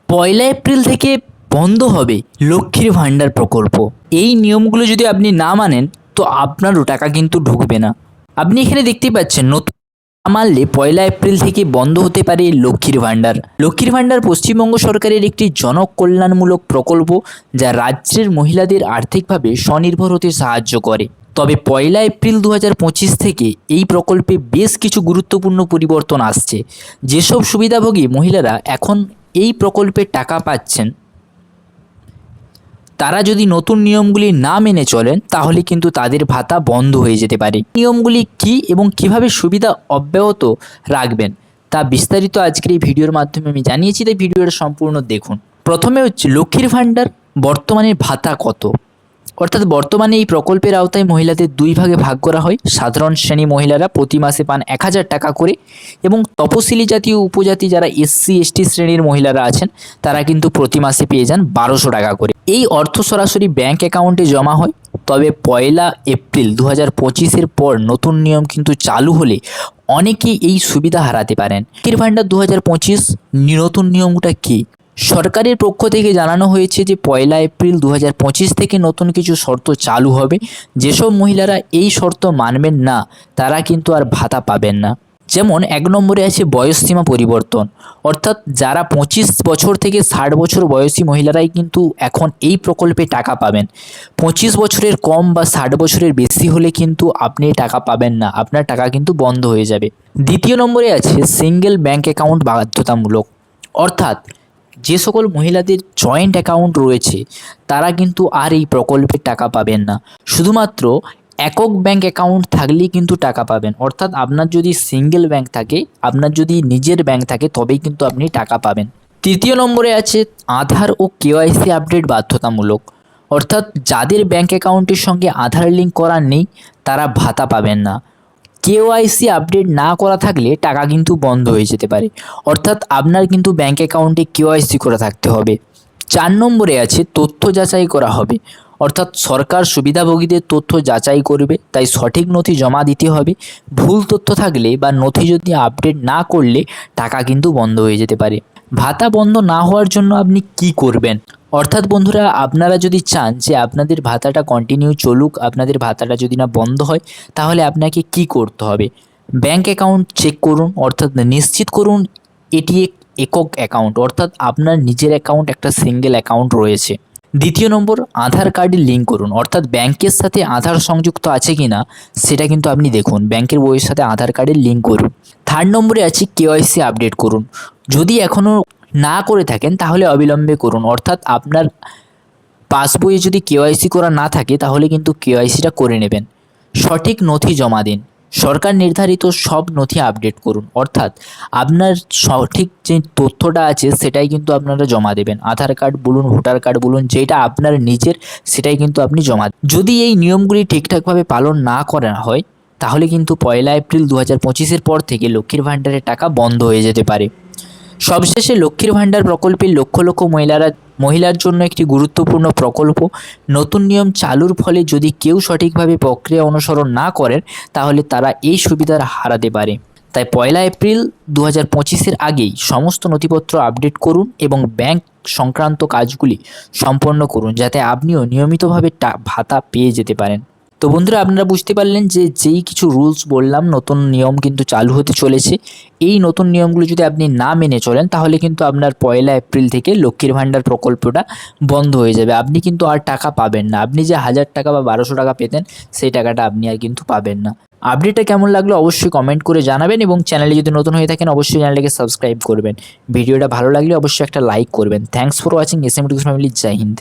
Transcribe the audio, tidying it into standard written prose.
পয়লা April থেকে বন্ধ হবে লক্ষ্মীর ভাণ্ডার প্রকল্প। এই নিয়মগুলো যদি আপনি না মানেন তো আপনারও টাকা কিন্তু ঢুকবে না। আপনি এখানে দেখতে পাচ্ছেন নতুন না মানলে পয়লা এপ্রিল থেকে বন্ধ হতে পারে লক্ষ্মীর ভাণ্ডার। লক্ষ্মীর ভাণ্ডার পশ্চিমবঙ্গ সরকারের একটি জনকল্যাণমূলক প্রকল্প যা রাজ্যের মহিলাদের আর্থিকভাবে স্বনির্ভর হতে সাহায্য করে। তবে পয়লা এপ্রিল 2025 থেকে এই প্রকল্পে বেশ কিছু গুরুত্বপূর্ণ পরিবর্তন আসছে। যেসব সুবিধাভোগী মহিলারা এখন এই প্রকল্পের টাকা পাচ্ছেন তারা যদি নতুন নিয়মগুলি না মেনে চলেন তাহলে কিন্তু তাদের ভাতা বন্ধ হয়ে যেতে পারে। নিয়মগুলি কী এবং কিভাবে সুবিধা অব্যাহত রাখবেন তা বিস্তারিত আজকের এই ভিডিওর মাধ্যমে আমি জানিয়েছি, তাই ভিডিওটা সম্পূর্ণ দেখুন। প্রথমে হচ্ছে লক্ষ্মীর ভাণ্ডার বর্তমানে ভাতা কত, অর্থাৎ বর্তমানে এই প্রকল্পের আওতায় মহিলাদের দুই ভাগে ভাগ করা হয়। সাধারণ শ্রেণী মহিলারা প্রতি মাসে পান 1000 টাকা করে এবং তপশিলি জাতি ও উপজাতি যারা এসসি এসটি শ্রেণীর মহিলারা আছেন তারা কিন্তু প্রতি মাসে পেয়ে যান 1200 টাকা করে। এই অর্থ সরাসরি ব্যাংক অ্যাকাউন্টে জমা হয়। তবে পয়লা এপ্রিল 2025-এর পর নতুন নিয়ম কিন্তু চালু হলে অনেকেই এই সুবিধা হারাতে পারেন। লক্ষ্মীর ভাণ্ডার 2025 নতুন নিয়মটা কী? সরকারের পক্ষ থেকে জানানো হয়েছে যে পয়লা এপ্রিল 2025 থেকে নতুন কিছু শর্ত চালু হবে। যেসব মহিলারা এই শর্ত মানবেন না তারা কিন্তু আর ভাতা পাবেন না। যেমন 1 নম্বরে আছে বয়সসীমা পরিবর্তন, অর্থাৎ যারা 25 বছর থেকে 60 বছর বয়সী মহিলারাই কিন্তু এখন এই প্রকল্পে টাকা পাবেন। 25 বছরের কম বা 60 বছরের বেশি হলে কিন্তু আপনি টাকা পাবেন না, আপনার টাকা কিন্তু বন্ধ হয়ে যাবে। 2 নম্বরে আছে সিঙ্গেল ব্যাংক অ্যাকাউন্ট বাধ্যতামূলক, অর্থাৎ যে সকল মহিলাদের জয়েন্ট অ্যাকাউন্ট রয়েছে তারা কিন্তু আর এই প্রকল্পের টাকা পাবেন না। শুধুমাত্র একক ব্যাংক অ্যাকাউন্ট থাকলেই কিন্তু টাকা পাবেন, অর্থাৎ আপনার যদি সিঙ্গেল ব্যাংক থাকে, আপনার যদি নিজের ব্যাংক থাকে তবেই কিন্তু আপনি টাকা পাবেন। 3 নম্বরে আছে আধার ও কেওয়াইসি আপডেট বাধ্যতামূলক, অর্থাৎ যাদের ব্যাংক অ্যাকাউন্টের সঙ্গে আধার লিঙ্ক করা নেই তারা ভাতা পাবেন না। কেওয়াইসি আপডেট না করা থাকলে টাকা কিন্তু বন্ধ হয়ে যেতে পারে, অর্থাৎ আপনার কিন্তু ব্যাংক অ্যাকাউন্টে কেওয়াইসি করা থাকতে হবে। 4 নম্বরে আছে তথ্য যাচাই করা হবে, অর্থাৎ সরকার সুবিধাভোগীদের তথ্য যাচাই করবে, তাই সঠিক নথি জমা দিতে হবে। ভুল তথ্য থাকলে বা নথি যদি আপডেট না করলে টাকা কিন্তু বন্ধ হয়ে যেতে পারে। ভাতা বন্ধ না হওয়ার জন্য আপনি কি করবেন? অর্থাৎ বন্ধুরা, আপনারা যদি চান যে আপনাদের ভাতাটা কন্টিনিউ চলুক, আপনাদের ভাতাটা যদি না বন্ধ হয়, তাহলে আপনাকে কি করতে হবে? ব্যাংক অ্যাকাউন্ট চেক করুন, অর্থাৎ নিশ্চিত করুন এটি একক অ্যাকাউন্ট, অর্থাৎ আপনার নিজের অ্যাকাউন্ট একটা সিঙ্গেল অ্যাকাউন্ট রয়েছে। 2 নম্বর, আধার কার্ডে লিঙ্ক করুন, অর্থাৎ ব্যাংকের সাথে আধার সংযুক্ত আছে কি না সেটা কিন্তু আপনি দেখুন, ব্যাংকের বইয়ের সাথে আধার কার্ডের লিঙ্ক করুন। 3 নম্বরে আছে কেওয়াইসি আপডেট করুন, যদি এখনও না করে থাকেন তাহলে অবিলম্বে করুন, অর্থাৎ আপনার পাসবইয়ে যদি কেওয়াইসি করা না থাকে তাহলে কিন্তু কেওয়াইসিটা করে নেবেন। সঠিক নথি জমা দিন, সরকার নির্ধারিত সব নথি আপডেট করুন, অর্থাৎ আপনার সঠিক যে তথ্যটা আছে সেটাই কিন্তু আপনারা জমা দেবেন। আধার কার্ড বলুন, ভোটার কার্ড বলুন, যেটা আপনার নিজের সেটাই কিন্তু আপনি জমা দেন। যদি এই নিয়মগুলি ঠিকঠাকভাবে পালন না করা হয় তাহলে কিন্তু পয়লা এপ্রিল 2025-এর পর থেকে লক্ষ্মীর ভাণ্ডারের টাকা বন্ধ হয়ে যেতে পারে। সবশেষে লক্ষ্মীর ভাণ্ডার প্রকল্পের লক্ষ লক্ষ মহিলার জন্য একটি গুরুত্বপূর্ণ প্রকল্প। নতুন নিয়ম চালুর ফলে যদি কেউ সঠিকভাবে প্রক্রিয়া অনুসরণ না করেন তাহলে তারা এই সুবিধার হারাতে পারে। তাই পয়লা এপ্রিল 2025-এর আগেই সমস্ত নথিপত্র আপডেট করুন এবং ব্যাংক সংক্রান্ত কাজগুলি সম্পন্ন করুন, যাতে আপনিও নিয়মিতভাবে ভাতা পেয়ে যেতে পারেন। তো বন্ধুরা, আপনারা বুঝতে পারলেন যে যেই কিছু রুলস বললাম, নতুন নিয়ম কিন্তু চালু হতে চলেছে। এই নতুন নিয়মগুলো যদি আপনি না মেনে চলেন তাহলে কিন্তু আপনার পয়লা এপ্রিল থেকে লক্ষ্মীর ভাণ্ডার প্রকল্পটা বন্ধ হয়ে যাবে। আপনি কিন্তু আর টাকা পাবেন না। আপনি যে 1000 টাকা বা 1200 টাকা পেতেন সেই টাকাটা আপনি আর কিন্তু পাবেন না। আপডেটটা কেমন লাগলো অবশ্যই কমেন্ট করে জানাবেন এবং চ্যানেলে যদি নতুন হয়ে থাকেন অবশ্যই চ্যানেলটাকে সাবস্ক্রাইব করবেন। ভিডিওটা ভালো লাগলে অবশ্যই একটা লাইক করবেন। Thanks for watching. SM family. জয় হিন্দ।